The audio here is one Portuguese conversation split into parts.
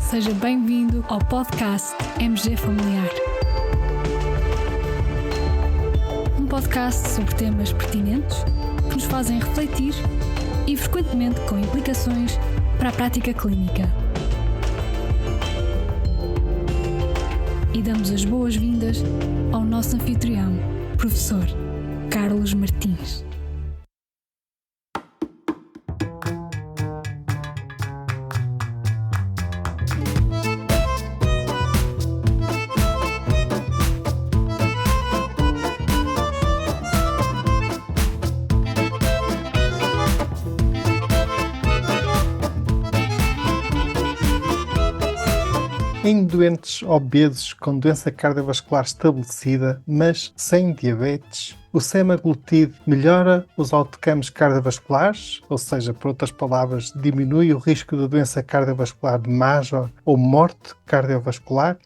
Seja bem-vindo ao podcast MG Familiar. Um podcast sobre temas pertinentes que nos fazem refletir e frequentemente com implicações para a prática clínica. E damos as boas-vindas ao nosso anfitrião, professor Carlos Martins. Em doentes obesos com doença cardiovascular estabelecida, mas sem diabetes, o semaglutide melhora os outcomes cardiovasculares, ou seja, por outras palavras, diminui o risco de doença cardiovascular major ou morte cardiovascular?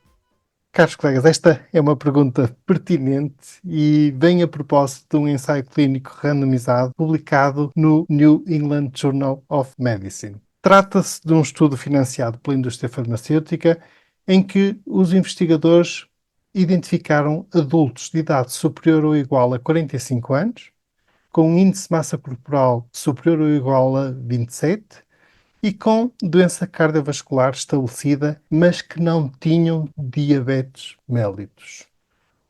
Caros colegas, esta é uma pergunta pertinente e vem a propósito de um ensaio clínico randomizado publicado no New England Journal of Medicine. Trata-se de um estudo financiado pela indústria farmacêutica em que os investigadores identificaram adultos de idade superior ou igual a 45 anos, com um índice de massa corporal superior ou igual a 27 e com doença cardiovascular estabelecida, mas que não tinham diabetes mellitus.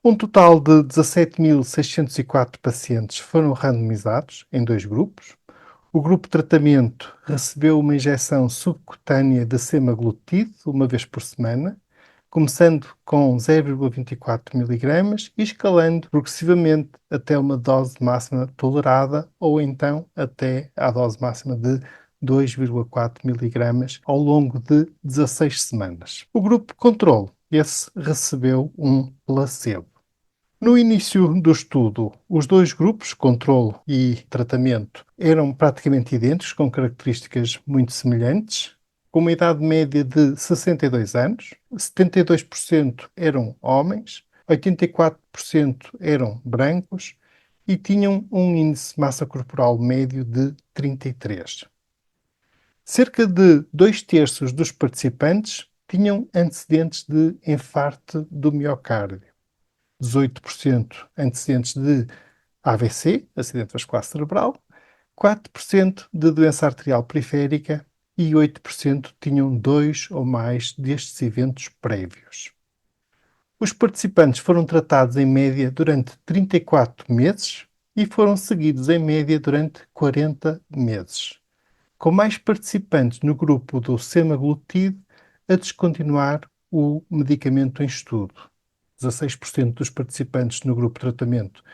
Um total de 17.604 pacientes foram randomizados em dois grupos. O grupo de tratamento recebeu uma injeção subcutânea de semaglutide uma vez por semana, começando com 0,24 mg e escalando progressivamente até uma dose máxima tolerada ou então até à dose máxima de 2,4 mg ao longo de 16 semanas. O grupo controle, esse recebeu um placebo. No início do estudo, os dois grupos, controle e tratamento, eram praticamente idênticos, com características muito semelhantes, com uma idade média de 62 anos, 72% eram homens, 84% eram brancos e tinham um índice de massa corporal médio de 33. Cerca de 2/3 dos participantes tinham antecedentes de infarto do miocárdio. 18% antecedentes de AVC, acidente vascular cerebral, 4% de doença arterial periférica e 8% tinham 2 ou mais destes eventos prévios. Os participantes foram tratados em média durante 34 meses e foram seguidos em média durante 40 meses, com mais participantes no grupo do semaglutide a descontinuar o medicamento em estudo. 16% dos participantes no grupo de tratamento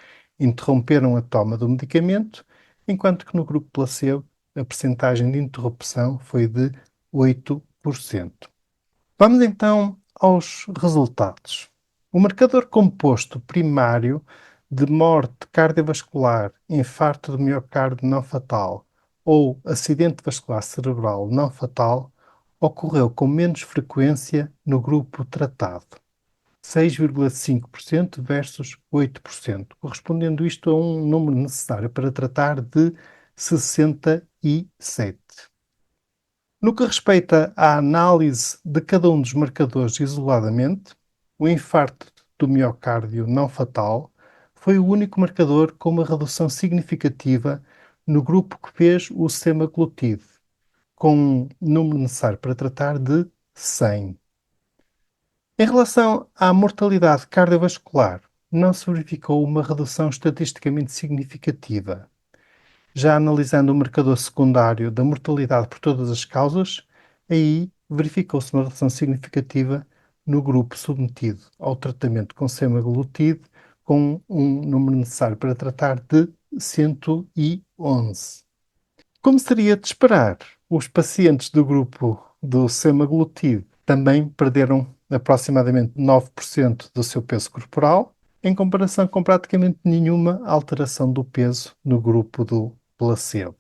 interromperam a toma do medicamento, enquanto que no grupo placebo a percentagem de interrupção foi de 8%. Vamos então aos resultados. O marcador composto primário de morte cardiovascular, infarto do miocárdio não fatal ou acidente vascular cerebral não fatal ocorreu com menos frequência no grupo tratado. 6,5% versus 8%, correspondendo isto a um número necessário para tratar de 67. No que respeita à análise de cada um dos marcadores isoladamente, o infarto do miocárdio não fatal foi o único marcador com uma redução significativa no grupo que fez o semaglutide, com um número necessário para tratar de 100. Em relação à mortalidade cardiovascular, não se verificou uma redução estatisticamente significativa. Já analisando o marcador secundário da mortalidade por todas as causas, aí verificou-se uma redução significativa no grupo submetido ao tratamento com semaglutide, com um número necessário para tratar de 111. Como seria de esperar, os pacientes do grupo do semaglutide também perderam aproximadamente 9% do seu peso corporal, em comparação com praticamente nenhuma alteração do peso no grupo do placebo.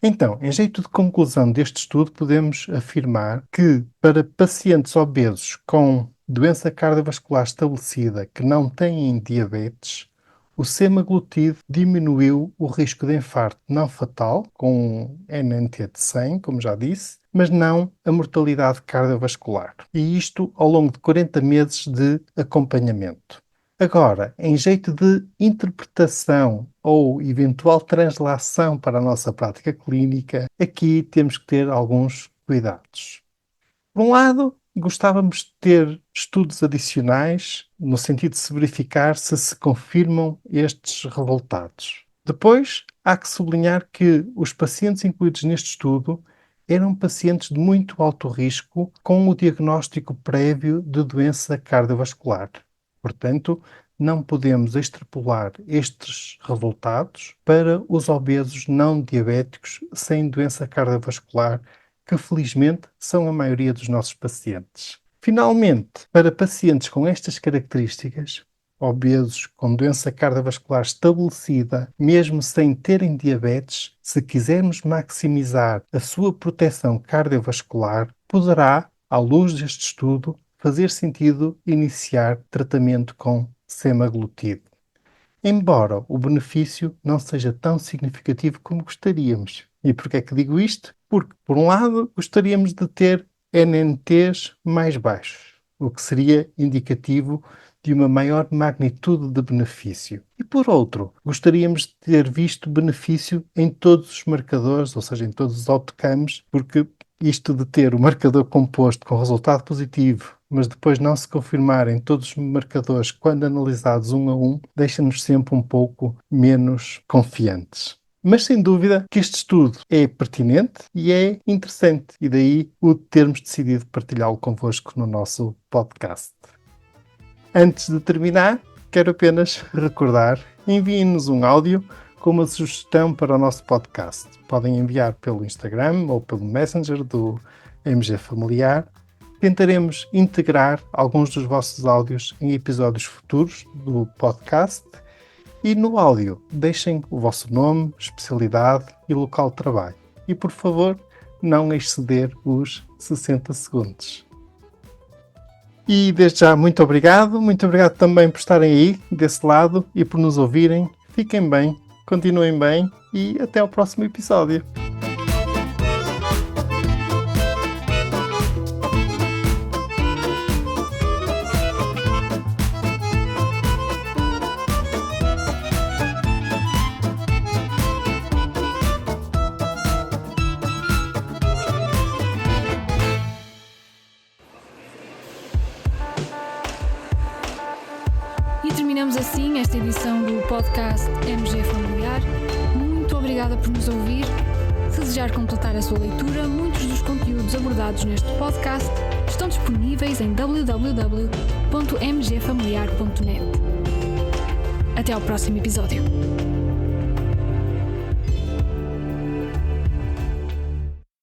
Então, em jeito de conclusão deste estudo, podemos afirmar que para pacientes obesos com doença cardiovascular estabelecida que não têm diabetes, o semaglutide diminuiu o risco de infarto não fatal, com um NNT de 100, como já disse, mas não a mortalidade cardiovascular. E isto ao longo de 40 meses de acompanhamento. Agora, em jeito de interpretação ou eventual translação para a nossa prática clínica, aqui temos que ter alguns cuidados. Por um lado, gostávamos de ter estudos adicionais, no sentido de se verificar se confirmam estes resultados. Depois, há que sublinhar que os pacientes incluídos neste estudo eram pacientes de muito alto risco com o diagnóstico prévio de doença cardiovascular. Portanto, não podemos extrapolar estes resultados para os obesos não diabéticos sem doença cardiovascular, que felizmente são a maioria dos nossos pacientes. Finalmente, para pacientes com estas características, obesos com doença cardiovascular estabelecida, mesmo sem terem diabetes, se quisermos maximizar a sua proteção cardiovascular, poderá, à luz deste estudo, fazer sentido iniciar tratamento com semaglutide. Embora o benefício não seja tão significativo como gostaríamos. E porquê é que digo isto? Porque, por um lado, gostaríamos de ter NNTs mais baixos, o que seria indicativo de uma maior magnitude de benefício. E por outro, gostaríamos de ter visto benefício em todos os marcadores, ou seja, em todos os outcomes, porque isto de ter o marcador composto com resultado positivo, mas depois não se confirmar em todos os marcadores quando analisados um a um, deixa-nos sempre um pouco menos confiantes. Mas sem dúvida que este estudo é pertinente e é interessante, e daí o termos decidido partilhá-lo convosco no nosso podcast. Antes de terminar, quero apenas recordar, enviem-nos um áudio com uma sugestão para o nosso podcast. Podem enviar pelo Instagram ou pelo Messenger do MG Familiar. Tentaremos integrar alguns dos vossos áudios em episódios futuros do podcast. E no áudio, deixem o vosso nome, especialidade e local de trabalho. E, por favor, não exceder os 60 segundos. E desde já, muito obrigado também por estarem aí desse lado e por nos ouvirem. Fiquem bem, continuem bem e até ao próximo episódio. E terminamos assim esta edição do podcast MG Familiar. Muito obrigada por nos ouvir. Se desejar completar a sua leitura, muitos dos conteúdos abordados neste podcast estão disponíveis em www.mgfamiliar.net. Até ao próximo episódio.